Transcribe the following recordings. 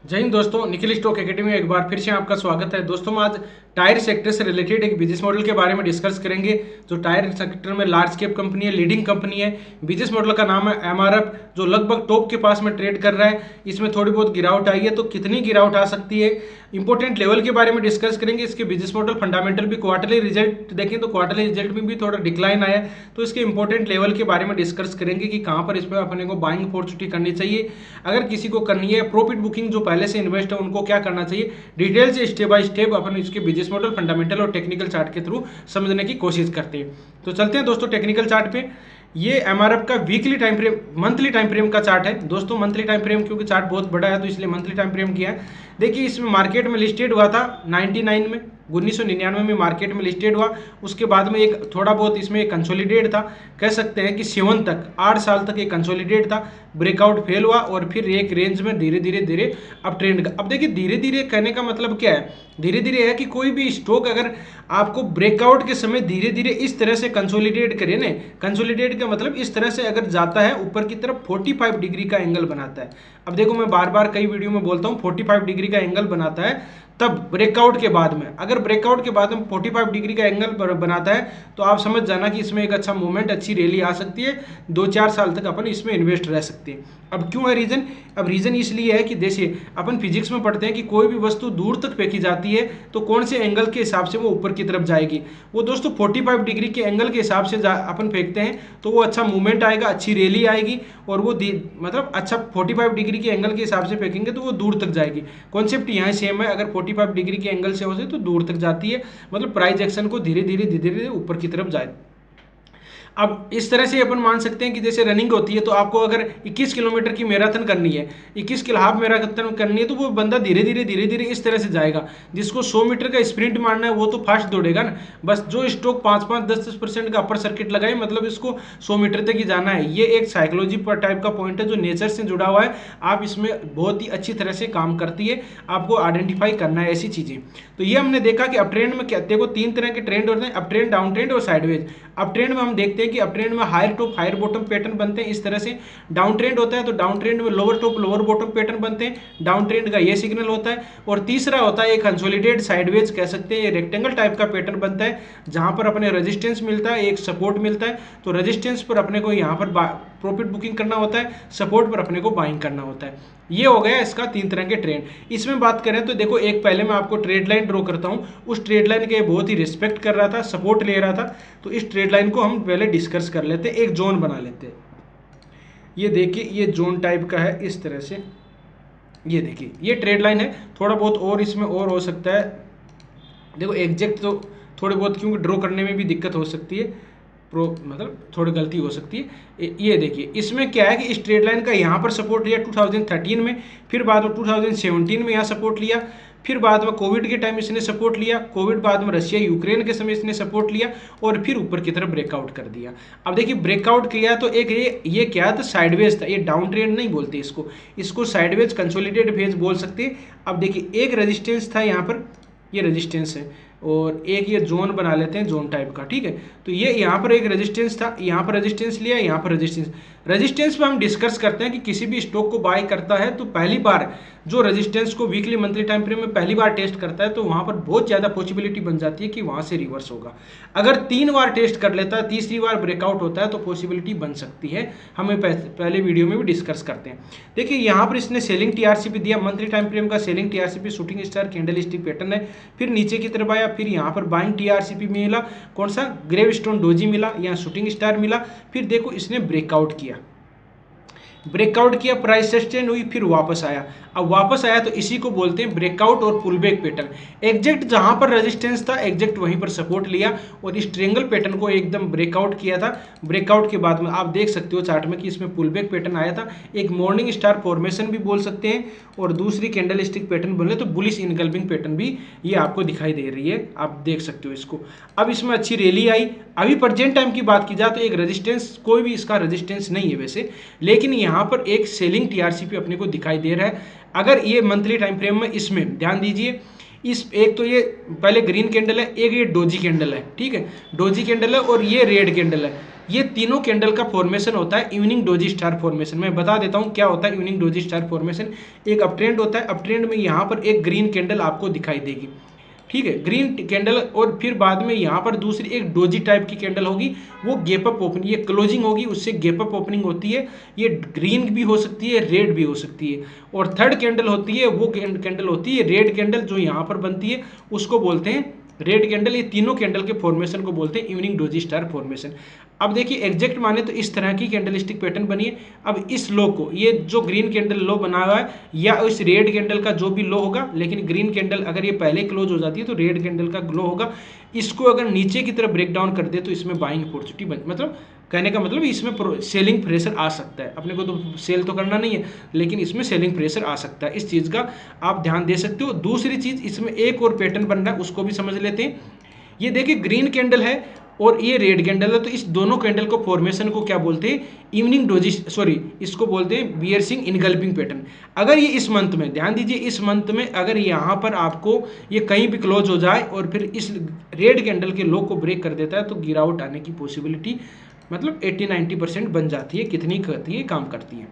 जय हिंद दोस्तों, Nikhil stock academy में एक बार फिर से आपका स्वागत है। दोस्तों हम आज टायर सेक्टर से रिलेटेड एक बिजनेस मॉडल के बारे में डिस्कस करेंगे। जो टायर सेक्टर में लार्ज कैप कंपनी है, लीडिंग कंपनी है। बिजनेस मॉडल का नाम है एमआरएफ, जो लगभग टॉप के पास में ट्रेड कर रहा है। इसमें थोड़ी बहुत गिरावट आई है, तो कितनी गिरावट आ सकती है, इंपॉर्टेंट लेवल के बारे में डिस्कस करेंगे। इसके बिजनेस मॉडल फंडामेंटल भी, क्वार्टरली रिजल्ट देखें तो क्वार्टरली रिजल्ट में भी थोड़ा डिक्लाइन आया है। तो इसके इंपॉर्टेंट लेवल के बारे में डिस्कस करेंगे कि कहाँ पर इसमें अपने को बाइंग अपॉर्चुनिटी करनी चाहिए, अगर किसी को करनी है। प्रॉफिट बुकिंग जो पहले से इन्वेस्ट है उनको क्या करना चाहिए, डिटेल से स्टेप बाय स्टेप अपन इसके बिजनेस मॉडल, फंडामेंटल और टेक्निकल चार्ट के थ्रू समझने की कोशिश करते हैं। तो चलते हैं दोस्तों टेक्निकल चार्ट पे। ये एमआरएफ का weekly time frame, monthly time frame का चार्ट है दोस्तों। मंथली टाइम फ्रेम क्योंकि चार्ट बहुत बड़ा है तो इसलिए मंथली टाइम फ्रेम किया है। देखिए इसमें मार्केट में लिस्टेड हुआ था 99 में, 1999 में मार्केट में लिस्टेड हुआ। उसके बाद में एक थोड़ा बहुत इसमें एक कंसोलिडेट था, कह सकते हैं कि 7 तक 8 साल तक एक कंसोलिडेट था। ब्रेकआउट फेल हुआ और फिर एक रेंज में धीरे धीरे धीरे अब ट्रेंड का। अब देखिए धीरे धीरे कहने का मतलब क्या है, धीरे धीरे है कि कोई भी स्टॉक अगर आपको ब्रेकआउट के समय धीरे धीरे इस तरह से कंसोलिडेट करे ना, कंसोलिडेट का मतलब इस तरह से अगर जाता है ऊपर की तरफ 45 डिग्री का एंगल बनाता है। अब देखो मैं बार बार कई वीडियो में बोलता हूँ 45 डिग्री का एंगल बनाता है तब ब्रेकआउट के बाद में, अगर ब्रेकआउट के बाद में 45 डिग्री का एंगल बनाता है तो आप समझ जाना कि इसमें एक अच्छा मूवमेंट, अच्छी रैली आ सकती है। 2-4 साल तक अपन इसमें इन्वेस्ट रह सकते हैं। अब क्यों है रीजन, अब रीजन इसलिए है कि देखिए अपन फिजिक्स में पढ़ते हैं कि कोई भी वस्तु दूर तक फेंकी जाती है तो कौन से एंगल के हिसाब से वो ऊपर की तरफ जाएगी। वो दोस्तों 45 डिग्री के एंगल के हिसाब से अपन फेंकते हैं तो वो अच्छा मूवमेंट आएगा, अच्छी रैली आएगी और वो मतलब अच्छा 45 डिग्री के एंगल के हिसाब से फेंकेंगे तो वो दूर तक जाएगी। कॉन्सेप्ट यहाँ सेम है, अगर 45 डिग्री के एंगल से हो जाए तो दूर तक जाती है, मतलब प्राइस एक्शन को धीरे धीरे धीरे धीरे ऊपर की तरफ जाए। अब इस तरह से अपन मान सकते हैं कि जैसे रनिंग होती है तो आपको अगर 21 किलोमीटर की मैराथन करनी है, 21 किलो हाफ मैराथन करनी है, तो वो बंदा धीरे धीरे इस तरह से जाएगा। जिसको 100 मीटर का स्प्रिंट मारना है वो तो फास्ट दौड़ेगा ना। बस जो स्टॉक 5-5, 10-10% का अपर सर्किट लगाए, मतलब इसको 100 मीटर तक ही जाना है। ये एक साइकोलॉजी पर टाइप का पॉइंट है जो नेचर से जुड़ा हुआ है। आप इसमें बहुत ही अच्छी तरह से काम करती है, आपको आइडेंटिफाई करना है ऐसी चीजें। तो ये हमने देखा कि अप ट्रेंड में क्या, देखो 3 तरह के ट्रेंड होते हैं, अप ट्रेंड, डाउन ट्रेंड और साइडवेज। अप ट्रेंड में हम देखते हैं कि अप ट्रेंड में higher top higher bottom pattern बनते हैं इस तरह से। डाउन ट्रेंड होता है तो डाउन ट्रेंड में lower top lower bottom pattern बनते हैं। डाउन ट्रेंड का ये सिग्नल होता है। और तीसरा होता है एक कंसोलिडेट साइडवेज, कह सकते हैं रेक्टेंगल टाइप का पैटर्न बनता है जहां पर अपने रेजिस्टेंस मिलता है, एक सपोर्ट मिलता है। तो रेजिस्टेंस पर अपने को यहाँ पर प्रॉफिट बुकिंग करना होता है, सपोर्ट पर अपने को बाइंग करना होता है। ये हो गया इसका 3 तरह के ट्रेंड। इसमें बात करें तो देखो एक पहले मैं आपको ट्रेड लाइन ड्रॉ करता हूं, उस ट्रेड लाइन के बहुत ही रिस्पेक्ट कर रहा था, सपोर्ट ले रहा था। तो इस ट्रेड लाइन को हम पहले डिस्कस कर लेते हैं, एक जोन बना लेते हैं। ये देखिए ये जोन टाइप का है इस तरह से। ये देखिए ये ट्रेड लाइन है, थोड़ा बहुत और इसमें और हो सकता है। देखो एग्जैक्ट तो थोड़े बहुत क्योंकि ड्रॉ करने में भी दिक्कत हो सकती है, मतलब थोड़ी गलती हो सकती है। ये देखिए इसमें क्या है कि इस ट्रेड लाइन का यहाँ पर सपोर्ट लिया 2013 में, फिर बाद में 2017 में यहाँ सपोर्ट लिया, फिर बाद में कोविड के टाइम इसने सपोर्ट लिया, कोविड बाद में रशिया यूक्रेन के समय इसने सपोर्ट लिया और फिर ऊपर की तरफ ब्रेकआउट कर दिया। अब देखिए ब्रेकआउट किया तो एक ये क्या था, साइडवेज था। ये डाउन ट्रेंड नहीं बोलते इसको, इसको साइडवेज कंसोलिडेटेड फेज बोल सकते हैं। अब देखिए एक रेजिस्टेंस था यहाँ पर, ये रेजिस्टेंस है और एक ये जोन बना लेते हैं, जोन टाइप का, ठीक है। तो ये यहाँ पर एक रेजिस्टेंस था, यहाँ पर रेजिस्टेंस लिया, यहाँ पर रेजिस्टेंस पे हम डिस्कस करते हैं कि किसी भी स्टॉक को बाय करता है तो पहली बार जो रेजिस्टेंस को वीकली मंथली टाइम फ्रेम में पहली बार टेस्ट करता है तो वहां पर बहुत ज्यादा पॉसिबिलिटी बन जाती है कि वहां से रिवर्स होगा। अगर 3 बार टेस्ट कर लेता है, तीसरी बार ब्रेकआउट होता है तो पॉसिबिलिटी बन सकती है। हमें पहले वीडियो में भी डिस्कस करते हैं। देखिए यहाँ पर इसने सेलिंग टीआरसीपी दिया, मंथली टाइम फ्रेम का selling TRCP shooting star candlestick pattern है। फिर नीचे की तरफ आया, फिर यहाँ पर बाइंग टीआरसीपी मिला, कौन सा, ग्रेव स्टोन डोजी मिला, यहाँ शूटिंग स्टार मिला। फिर देखो इसने ब्रेकआउट किया, ब्रेकआउट किया, प्राइस सस्टेन हुई, फिर वापस आया। अब वापस आया तो इसी को बोलते हैं ब्रेकआउट और पुल बैक पैटर्न। एग्जैक्ट जहां पर रेजिस्टेंस था एग्जैक्ट वहीं पर सपोर्ट लिया और इस ट्रायंगल पैटर्न को एकदम ब्रेकआउट किया था। ब्रेकआउट के बाद में आप देख सकते हो चार्ट में कि इसमें पुल बैक पैटर्न आया था। एक मॉर्निंग स्टार फॉर्मेशन भी बोल सकते हैं और दूसरी कैंडल स्टिक पैटर्न बोले तो बुलिश इनगल्फिंग पैटर्न भी ये आपको दिखाई दे रही है, आप देख सकते हो इसको। अब इसमें अच्छी रैली आई। अभी प्रेजेंट टाइम की बात की जाए तो एक रेजिस्टेंस, कोई भी इसका रेजिस्टेंस नहीं है वैसे, लेकिन यहाँ पर एक सेलिंग टीआरसीपी अपने को दिखाई दे रहा है। अगर ये मंथली टाइम फ्रेम में, इसमें ध्यान दीजिए, इस एक तो ये पहले ग्रीन कैंडल है, एक ये डोजी कैंडल है, ठीक है, डोजी कैंडल है और ये रेड कैंडल है। ये तीनों कैंडल का फॉर्मेशन होता है इवनिंग डोजी स्टार फॉर्मेशन। मैं बता देता हूँ क्या होता है इवनिंग डोजी स्टार फॉर्मेशन। एक अप ट्रेंड होता है, अप ट्रेंड में यहाँ पर एक ग्रीन कैंडल आपको दिखाई देगी, ठीक है, ग्रीन कैंडल, और फिर बाद में यहाँ पर दूसरी एक डोजी टाइप की कैंडल होगी, वो गैप अप ओपनिंग, ये क्लोजिंग होगी, उससे गैप अप ओपनिंग होती है, ये ग्रीन भी हो सकती है, रेड भी हो सकती है। और थर्ड कैंडल होती है, वो कैंडल होती है रेड कैंडल, जो यहाँ पर बनती है उसको बोलते हैं रेड कैंडल। ये तीनों कैंडल के फॉर्मेशन को बोलते हैं इवनिंग डोजी स्टार फॉर्मेशन। अब देखिए एग्जैक्ट माने तो इस तरह की कैंडलस्टिक पैटर्न बनी है। अब इस लो को, ये जो ग्रीन कैंडल लो बना हुआ है, या इस रेड कैंडल का जो भी लो होगा, लेकिन ग्रीन कैंडल अगर ये पहले क्लोज हो जाती है तो रेड कैंडल का लो होगा, इसको अगर नीचे की तरफ ब्रेक डाउन कर दे तो इसमें बाइंग अपॉर्चुनिटी बन, मतलब कहने का मतलब इसमें सेलिंग प्रेशर आ सकता है। अपने को तो सेल तो करना नहीं है, लेकिन इसमें सेलिंग प्रेशर आ सकता है, इस चीज़ का आप ध्यान दे सकते हो। दूसरी चीज़, इसमें एक और पैटर्न बन रहा है, उसको भी समझ लेते हैं। ये देखिए ग्रीन कैंडल है और ये रेड कैंडल है, तो इस दोनों कैंडल को फॉर्मेशन को क्या बोलते हैं, इवनिंग डोजी, सॉरी इसको बोलते हैं बियर सिंह इनगल्पिंग पैटर्न। अगर ये इस मंथ में, ध्यान दीजिए, इस मंथ में अगर यहाँ पर आपको ये कहीं भी क्लोज हो जाए और फिर इस रेड कैंडल के लो को ब्रेक कर देता है, तो गिरावट आने की पॉसिबिलिटी मतलब 80-90% बन जाती है। कितनी करती है, काम करती है,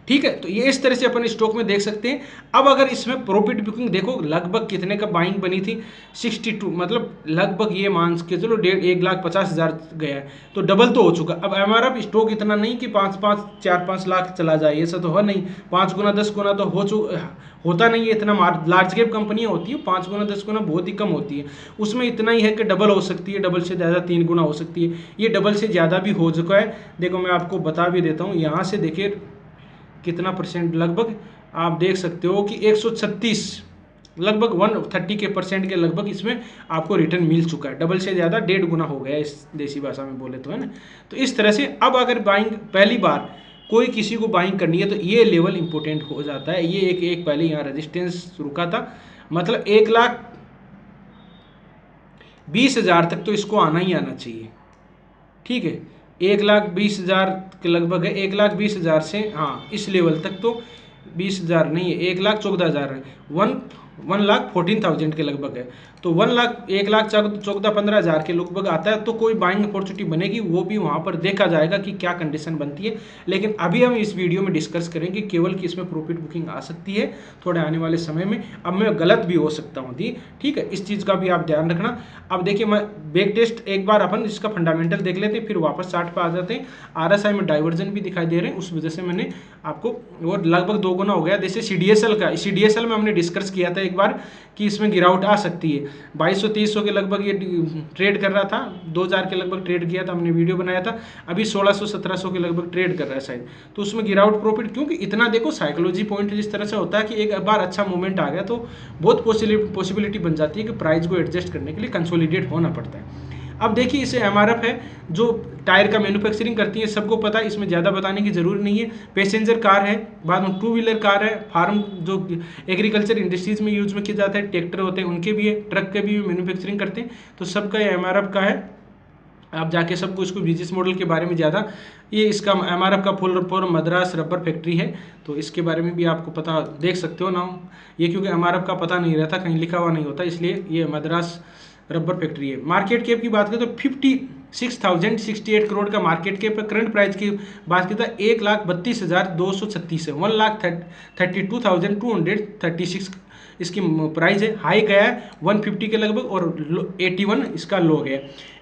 ठीक है। तो ये इस तरह से अपन स्टॉक में देख सकते हैं। अब अगर इसमें प्रॉफिट बुकिंग देखो, लगभग कितने का बाइंग बनी थी, 62, मतलब लगभग ये मान के चलो 1,50,000 गया है, तो डबल तो हो चुका। अब हमारा स्टॉक इतना नहीं कि 4-5 लाख चला जाए, ऐसा तो है नहीं, 5 गुना 10 गुना तो होता नहीं है, इतना लार्ज कैप कंपनियां होती है, 5 गुना 10 गुना बहुत ही कम होती है, उसमें इतना ही है कि डबल हो सकती है, डबल से ज़्यादा 3 गुना हो सकती है, ये डबल से ज़्यादा भी हो चुका है। देखो मैं आपको बता भी देता हूँ, यहाँ से देखिए कितना परसेंट, लगभग आप देख सकते हो कि 136, लगभग 130% के लगभग इसमें आपको रिटर्न मिल चुका है, डबल से ज़्यादा 1.5 गुना हो गया इस देसी भाषा में बोले तो, है ना। तो इस तरह से अब अगर बाइंग पहली बार कोई किसी को बाइंग करनी है तो ये लेवल इंपॉर्टेंट हो जाता है। ये एक पहले यहाँ रेजिस्टेंस रुका था, मतलब 1,20,000 तक तो इसको आना ही आना चाहिए, ठीक है। 1,20,000 के लगभग है, 1,20,000 से, हाँ इस लेवल तक तो 20,000 नहीं है, 1,14,000 है, 1,14,000 के लगभग है, तो 1,14,15,000 के लगभग आता है, तो कोई बाइंग अपॉर्चुनिटी बनेगी, वो भी वहाँ पर देखा जाएगा कि क्या कंडीशन बनती है। लेकिन अभी हम इस वीडियो में डिस्कस करेंगे केवल कि इसमें प्रॉफिट बुकिंग आ सकती है थोड़े आने वाले समय में। अब मैं गलत भी हो सकता हूँ, ठीक है, इस चीज़ का भी आप ध्यान रखना। अब देखिए मैं बैक टेस्ट एक बार अपन इसका फंडामेंटल देख लेते हैं, फिर वापस चार्ट पर आ जाते हैं। RSI में डाइवर्जन भी दिखाई दे रहे हैं, उस वजह से मैंने आपको, और लगभग 2 गुना हो गया। जैसे CDSL का, CDSL में हमने डिस्कस किया था एक बार कि इसमें गिरावट आ सकती है, 2200-2300 के लगभग ये ट्रेड कर रहा था, 2,000 के लगभग ट्रेड किया था, हमने वीडियो बनाया था। अभी 1600-1700 के लगभग ट्रेड कर रहा है शायद, तो उसमें गिरावट प्रॉफिट, क्योंकि इतना देखो साइकोलॉजी पॉइंट जिस तरह से होता है कि एक बार अच्छा मूवमेंट आ गया तो बहुत पॉसिबिलिटी बन जाती है कि प्राइस को एडजस्ट करने के लिए कंसोलिडेट होना पड़ता है। अब देखिए इसे MRF है जो टायर का मैन्युफैक्चरिंग करती है, सबको पता है, इसमें ज़्यादा बताने की जरूरी नहीं है। पैसेंजर कार है, बाद में 2 व्हीलर कार है, फार्म जो एग्रीकल्चर इंडस्ट्रीज में यूज में किया जाता है, ट्रैक्टर होते हैं उनके भी है, ट्रक के भी मैन्युफैक्चरिंग करते हैं, तो सबका ये MRF का है। आप जाके सबको इसको बिजनेस मॉडल के बारे में ज़्यादा, ये इसका MRF का फुल मद्रास रबर फैक्ट्री है, तो इसके बारे में भी आपको पता देख सकते हो ना, ये क्योंकि MRF का पता नहीं रहता, कहीं लिखा हुआ नहीं होता, इसलिए ये मद्रास रबर फैक्ट्री है। मार्केट कैप की बात करें तो 56,068 करोड़ का मार्केट कैप है। करंट प्राइस की बात करें तो 1,32,236 है, 1,32,236 इसकी प्राइस है। हाई गया है 150 के लगभग और 81 इसका लो गया।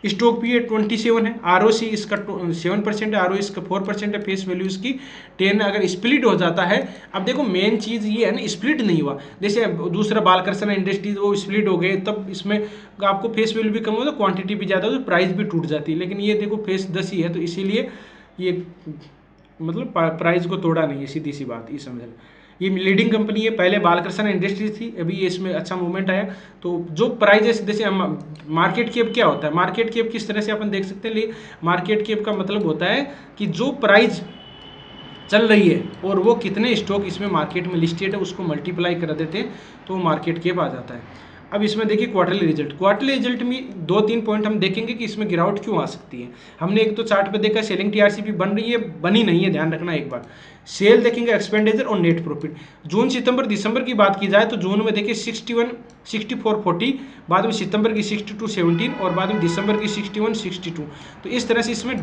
स्टॉक पी 27 है, ROC इसका 7% है, ROE इसका 4% है, फेस वैल्यू इसकी 10। अगर स्प्लिट हो जाता है, अब देखो मेन चीज़ ये है ना, स्प्लिट नहीं हुआ, जैसे दूसरा बालकृष्ण इंडस्ट्रीज वो स्प्लिट हो गए, तब इसमें आपको फेस वैल्यू भी कम हो तो क्वांटिटी भी ज़्यादा हो तो प्राइस भी टूट जाती है। लेकिन ये देखो फेस 10 ही है, तो इसीलिए ये मतलब प्राइस को तोड़ा नहीं है, सीधी सी बात, ये समझ। ये लीडिंग कंपनी है, पहले बालकृष्ण इंडस्ट्रीज थी, अभी ये इसमें अच्छा मूवमेंट आया। तो जो प्राइस जैसे मार्केट कैप क्या होता है, मार्केट कैप किस तरह से अपन देख सकते हैं, मार्केट कैप का मतलब होता है कि जो प्राइस चल रही है और वो कितने स्टॉक इसमें मार्केट में लिस्टेड है उसको मल्टीप्लाई कर देते हैं तो मार्केट कैप आ जाता है। अब इसमें देखिए क्वार्टरली रिजल्ट में 2-3 पॉइंट हम देखेंगे कि इसमें गिरावट क्यों आ सकती है। हमने एक तो चार्ट पे देखा सेलिंग टीआरसीपी बन रही है, बनी नहीं है, ध्यान रखना एक बार। सेल देखेंगे, एक्सपेंडिचर और नेट प्रॉफिट। जून सितंबर दिसंबर की बात की जाए तो जून में देखिए 61 64 40, बाद में सितंबर की 62 17 और बाद में दिसंबर की 61 62। तो इस तरह से इसमें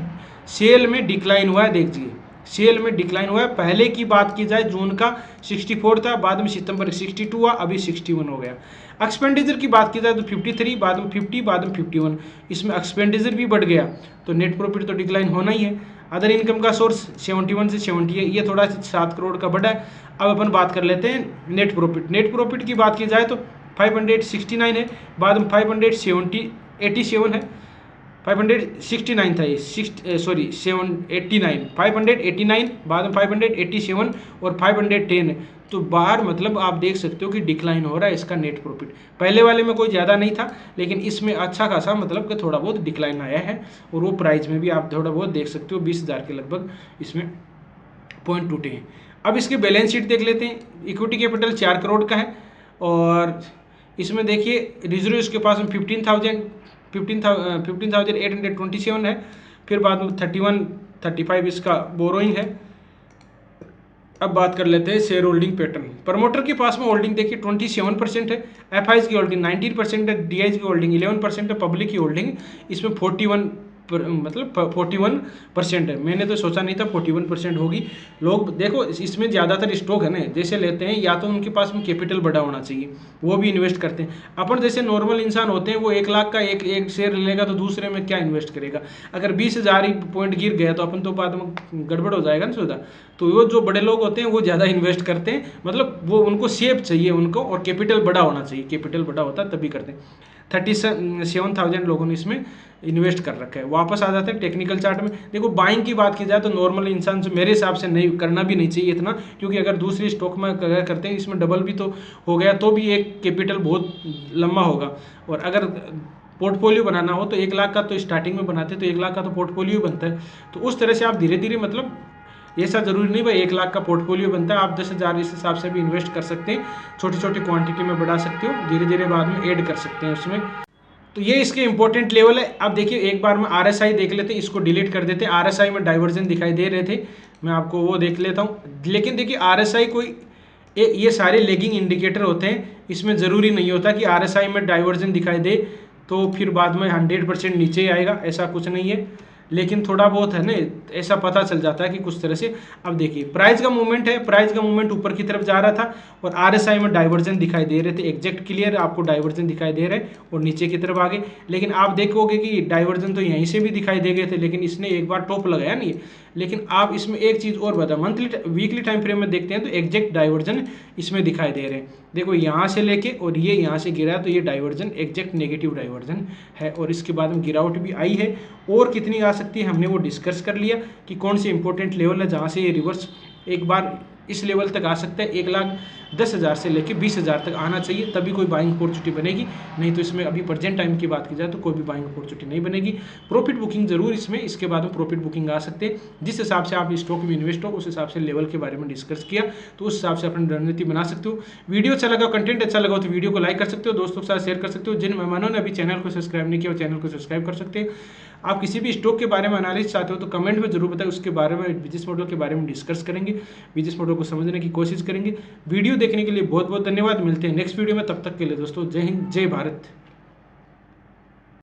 सेल में डिक्लाइन हुआ है, देखिए सेल में डिक्लाइन हुआ है। पहले की बात की जाए जून का 64 था, बाद में सितंबर 62 हुआ, अभी 61 हो गया। एक्सपेंडिचर की बात की जाए तो 53, बाद में 50, बाद में 51, इसमें एक्सपेंडिचर भी बढ़ गया तो नेट प्रॉफिट तो डिक्लाइन होना ही है। अदर इनकम का सोर्स 71 से 70 है, ये थोड़ा 7 करोड़ का बढ़ा है। अब अपन बात कर लेते हैं नेट प्रॉफिट। नेट प्रॉफिट की बात की जाए तो 569 है, बाद में 587 है, 569 था ये, 589, बाद में 587 और 510 है। तो बाहर मतलब आप देख सकते हो कि डिक्लाइन हो रहा है इसका नेट प्रॉफिट। पहले वाले में कोई ज़्यादा नहीं था, लेकिन इसमें अच्छा खासा मतलब कि थोड़ा बहुत डिक्लाइन आया है। और वो प्राइस में भी आप थोड़ा बहुत देख सकते हो, 20,000 के लगभग इसमें पॉइंट टूटे हैं। अब इसके बैलेंस शीट देख लेते हैं। इक्विटी कैपिटल 4 करोड़ का है और इसमें देखिए रिजर्व इसके पास में 15,827 है। फिर बाद में 35 इसका बोरोइंग है। अब बात कर लेते हैं शेयर होल्डिंग पैटर्न। प्रमोटर के पास में होल्डिंग देखिए 27% है, एफआईज की होल्डिंग 19% है, डीआईज की होल्डिंग 11% है, पब्लिक की होल्डिंग इसमें 41% है। मैंने तो सोचा नहीं था 41% होगी। लोग देखो इसमें ज़्यादातर स्टॉक है ना, जैसे लेते हैं या तो उनके पास में कैपिटल बड़ा होना चाहिए, वो भी इन्वेस्ट करते हैं। अपन जैसे नॉर्मल इंसान होते हैं वो 1 लाख का एक शेयर लेगा तो दूसरे में क्या इन्वेस्ट करेगा। अगर 20,000 ही पॉइंट गिर गया तो अपन तो बाद में गड़बड़ हो जाएगा ना सौदा। तो वो जो बड़े लोग होते हैं वो ज़्यादा इन्वेस्ट करते हैं, मतलब वो उनको सेफ चाहिए उनको, और कैपिटल बड़ा होना चाहिए। कैपिटल बड़ा होता है तभी करते हैं। 37,000 लोगों ने इसमें इन्वेस्ट कर रखा है। वापस आ जाते हैं टेक्निकल चार्ट में। देखो बाइंग की बात की जाए तो नॉर्मल इंसान से मेरे हिसाब से नहीं करना भी नहीं चाहिए इतना, क्योंकि अगर दूसरी स्टॉक में करते हैं इसमें डबल भी तो हो गया तो भी एक कैपिटल बहुत लंबा होगा। और अगर पोर्टफोलियो बनाना हो तो 1 लाख का तो स्टार्टिंग में बनाते तो 1 लाख का तो पोर्टफोलियो बनता है। तो उस तरह से आप धीरे धीरे मतलब ऐसा जरूरी नहीं भाई 1 लाख का पोर्टफोलियो बनता है, आप 10,000 इस हिसाब से भी इन्वेस्ट कर सकते हैं। छोटी छोटी क्वांटिटी में बढ़ा सकते हो, धीरे धीरे बाद में ऐड कर सकते हैं उसमें। तो ये इसके इंपॉर्टेंट लेवल है। अब देखिए एक बार में आरएसआई देख लेते हैं, इसको डिलीट कर देते हैं। आरएसआई में डाइवर्जन दिखाई दे रहे थे, मैं आपको वो देख लेता हूँ। लेकिन देखिए आरएसआई कोई ये सारे लेगिंग इंडिकेटर होते हैं, इसमें ज़रूरी नहीं होता कि आरएसआई में डाइवर्जन दिखाई दे तो फिर बाद में 100% नीचे आएगा, ऐसा कुछ नहीं है। लेकिन थोड़ा बहुत है ना, ऐसा पता चल जाता है कि कुछ तरह से। अब देखिए प्राइस का मूवमेंट है, प्राइस का मूवमेंट ऊपर की तरफ जा रहा था और आरएसआई में डाइवर्जन दिखाई दे रहे थे। एग्जैक्ट क्लियर आपको डाइवर्जन दिखाई दे रहे और नीचे की तरफ आगे। लेकिन आप देखोगे कि डाइवर्जन तो यहीं से भी दिखाई दे गए थे, लेकिन इसने एक बार टॉप लगाया नहीं। लेकिन आप इसमें एक चीज़ और बता, मंथली वीकली टाइम फ्रेम में देखते हैं तो एग्जैक्ट डाइवर्जन इसमें दिखाई दे रहे हैं। देखो यहाँ से लेके और ये यहाँ से गिरा तो ये डाइवर्जन एग्जैक्ट नेगेटिव डाइवर्जन है और इसके बाद में गिरावट भी आई है। और कितनी आ सकती है हमने वो डिस्कस कर लिया कि कौन से इंपॉर्टेंट लेवल है जहाँ से ये रिवर्स एक बार इस लेवल तक आ सकता है। 1,10,000 से लेके 20,000 तक आना चाहिए, तभी कोई बाइंग अपॉर्चुनिटी बनेगी। नहीं तो इसमें अभी प्रेजेंट टाइम की बात की जाए तो कोई भी बाइंग अपॉर्चुनिटी नहीं बनेगी। प्रॉफिट बुकिंग जरूर इसमें, इसके बाद में प्रॉफिट बुकिंग आ सकते हैं। जिस हिसाब से आप स्टॉक में इन्वेस्ट हो उस हिसाब से लेवल के बारे में डिस्कस किया, तो उस हिसाब से अपनी रणनीति बना सकते हो। वीडियो अच्छा लगा, कंटेंट अच्छा लगा तो वीडियो को लाइक कर सकते हो, दोस्तों के साथ शेयर कर सकते हो। जिन मेहमानों ने अभी चैनल को सब्सक्राइब नहीं किया वो चैनल को सब्सक्राइब कर सकते हैं। आप किसी भी स्टॉक के बारे में एनालिसिस चाहते हो तो कमेंट में जरूर बताएं, उसके बारे में बिजनेस मॉडल के बारे में डिस्कस करेंगे, बिजनेस मॉडल को समझने की कोशिश करेंगे। वीडियो देखने के लिए बहुत बहुत धन्यवाद। मिलते हैं नेक्स्ट वीडियो में, तब तक के लिए दोस्तों जय हिंद जय भारत।